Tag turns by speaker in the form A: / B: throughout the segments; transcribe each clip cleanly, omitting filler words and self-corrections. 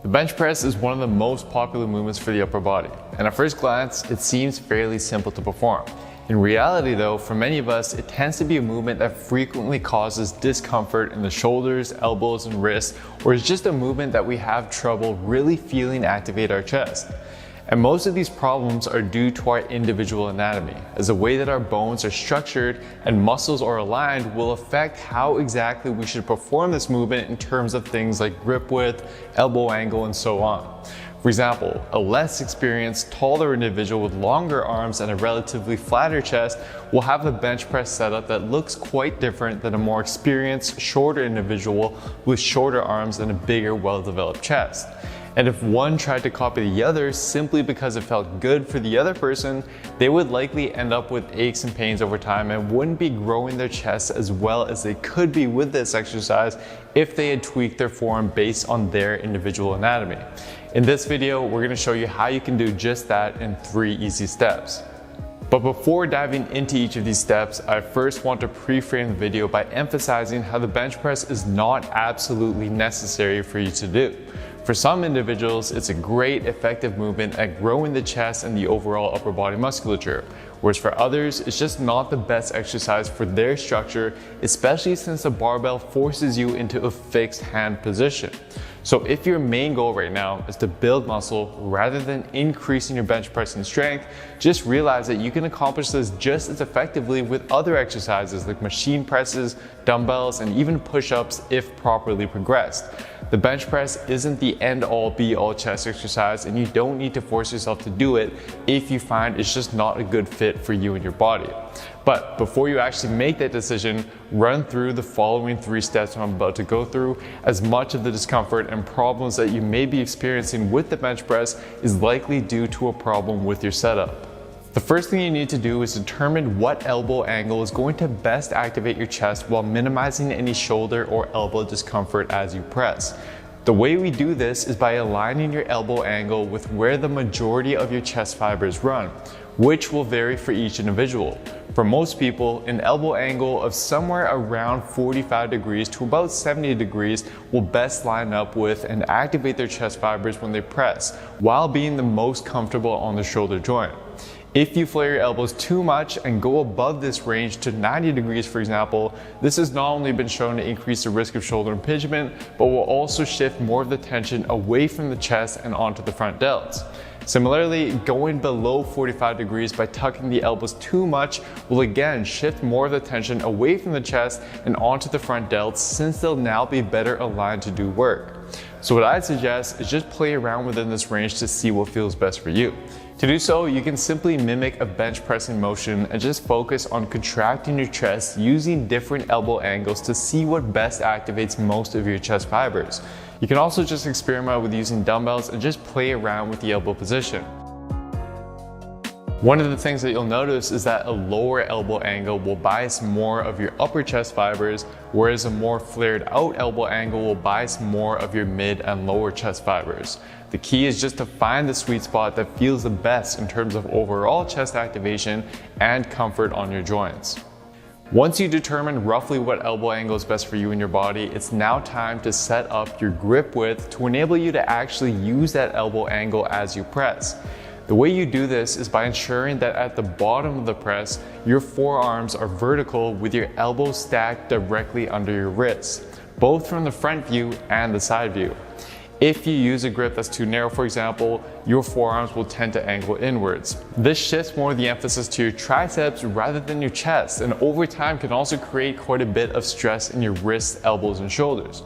A: The bench press is one of the most popular movements for the upper body, and at first glance, it seems fairly simple to perform. In reality though, for many of us, it tends to be a movement that frequently causes discomfort in the shoulders, elbows, and wrists, or is just a movement that we have trouble really feeling activate our chest. And most of these problems are due to our individual anatomy, as the way that our bones are structured and muscles are aligned will affect how exactly we should perform this movement in terms of things like grip width, elbow angle, and so on. For example, a less experienced, taller individual with longer arms and a relatively flatter chest will have a bench press setup that looks quite different than a more experienced, shorter individual with shorter arms and a bigger, well-developed chest. And if one tried to copy the other simply because it felt good for the other person, they would likely end up with aches and pains over time and wouldn't be growing their chest as well as they could be with this exercise if they had tweaked their form based on their individual anatomy. In this video, we're going to show you how you can do just that in 3 easy steps. But before diving into each of these steps, I first want to pre-frame the video by emphasizing how the bench press is not absolutely necessary for you to do. For some individuals, it's a great effective movement at growing the chest and the overall upper body musculature, whereas for others, it's just not the best exercise for their structure, especially since the barbell forces you into a fixed hand position. So if your main goal right now is to build muscle rather than increasing your bench pressing strength, just realize that you can accomplish this just as effectively with other exercises like machine presses, dumbbells, and even push-ups if properly progressed. The bench press isn't the end-all be-all chest exercise, and you don't need to force yourself to do it if you find it's just not a good fit for you and your body. But before you actually make that decision, run through the following 3 steps I'm about to go through, as much of the discomfort and problems that you may be experiencing with the bench press is likely due to a problem with your setup. The first thing you need to do is determine what elbow angle is going to best activate your chest while minimizing any shoulder or elbow discomfort as you press. The way we do this is by aligning your elbow angle with where the majority of your chest fibers run, which will vary for each individual. For most people, an elbow angle of somewhere around 45 degrees to about 70 degrees will best line up with and activate their chest fibers when they press, while being the most comfortable on the shoulder joint. If you flare your elbows too much and go above this range to 90 degrees, for example, this has not only been shown to increase the risk of shoulder impingement, but will also shift more of the tension away from the chest and onto the front delts. Similarly, going below 45 degrees by tucking the elbows too much will again shift more of the tension away from the chest and onto the front delts, since they'll now be better aligned to do work. So what I'd suggest is just play around within this range to see what feels best for you. To do so, you can simply mimic a bench pressing motion and just focus on contracting your chest using different elbow angles to see what best activates most of your chest fibers. You can also just experiment with using dumbbells and just play around with the elbow position. One of the things that you'll notice is that a lower elbow angle will bias more of your upper chest fibers, whereas a more flared out elbow angle will bias more of your mid and lower chest fibers. The key is just to find the sweet spot that feels the best in terms of overall chest activation and comfort on your joints. Once you determine roughly what elbow angle is best for you and your body, it's now time to set up your grip width to enable you to actually use that elbow angle as you press. The way you do this is by ensuring that at the bottom of the press, your forearms are vertical with your elbows stacked directly under your wrists, both from the front view and the side view. If you use a grip that's too narrow, for example, your forearms will tend to angle inwards. This shifts more of the emphasis to your triceps rather than your chest, and over time can also create quite a bit of stress in your wrists, elbows, and shoulders.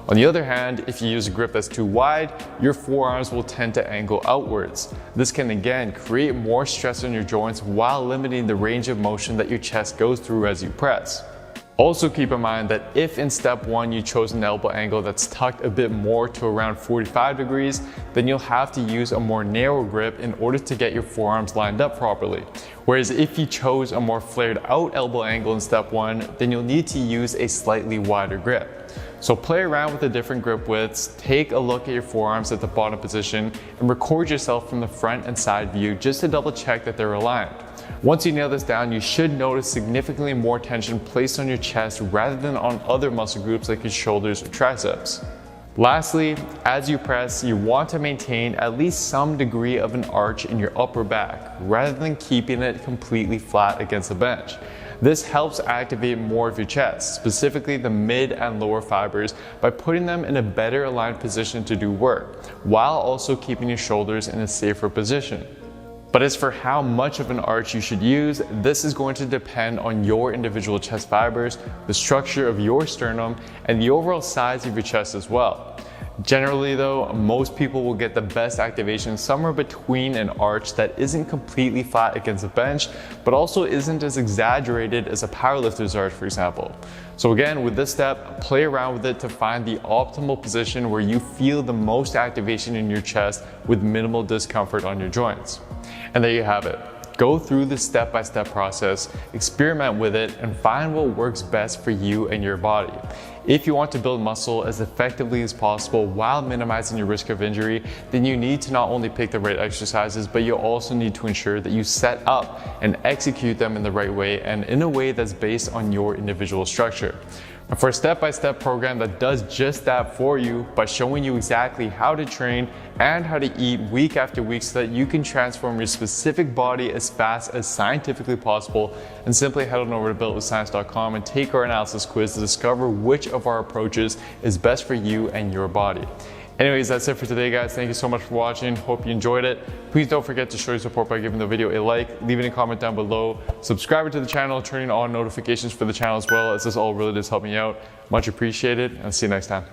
A: On the other hand, if you use a grip that's too wide, your forearms will tend to angle outwards. This can again create more stress on your joints while limiting the range of motion that your chest goes through as you press. Also keep in mind that if in step 1 you chose an elbow angle that's tucked a bit more to around 45 degrees, then you'll have to use a more narrow grip in order to get your forearms lined up properly. Whereas if you chose a more flared out elbow angle in step 1, then you'll need to use a slightly wider grip. So play around with the different grip widths, take a look at your forearms at the bottom position, and record yourself from the front and side view just to double check that they're aligned. Once you nail this down, you should notice significantly more tension placed on your chest rather than on other muscle groups like your shoulders or triceps. Lastly, as you press, you want to maintain at least some degree of an arch in your upper back, rather than keeping it completely flat against the bench. This helps activate more of your chest, specifically the mid and lower fibers, by putting them in a better aligned position to do work, while also keeping your shoulders in a safer position. But as for how much of an arch you should use, this is going to depend on your individual chest fibers, the structure of your sternum, and the overall size of your chest as well. Generally though, most people will get the best activation somewhere between an arch that isn't completely flat against the bench, but also isn't as exaggerated as a powerlifter's arch, for example. So again, with this step, play around with it to find the optimal position where you feel the most activation in your chest with minimal discomfort on your joints. And there you have it. Go through the step-by-step process, experiment with it, and find what works best for you and your body. If you want to build muscle as effectively as possible while minimizing your risk of injury, then you need to not only pick the right exercises, but you also need to ensure that you set up and execute them in the right way and in a way that's based on your individual structure. And for a step-by-step program that does just that for you by showing you exactly how to train and how to eat week after week so that you can transform your specific body as fast as scientifically possible, and simply head on over to builtwithscience.com and take our analysis quiz to discover which of our approaches is best for you and your body. Anyways, that's it for today, guys. Thank you so much for watching. Hope you enjoyed it. Please don't forget to show your support by giving the video a like, leaving a comment down below, subscribing to the channel, turning on notifications for the channel as well, as this all really does help me out. Much appreciated, and see you next time.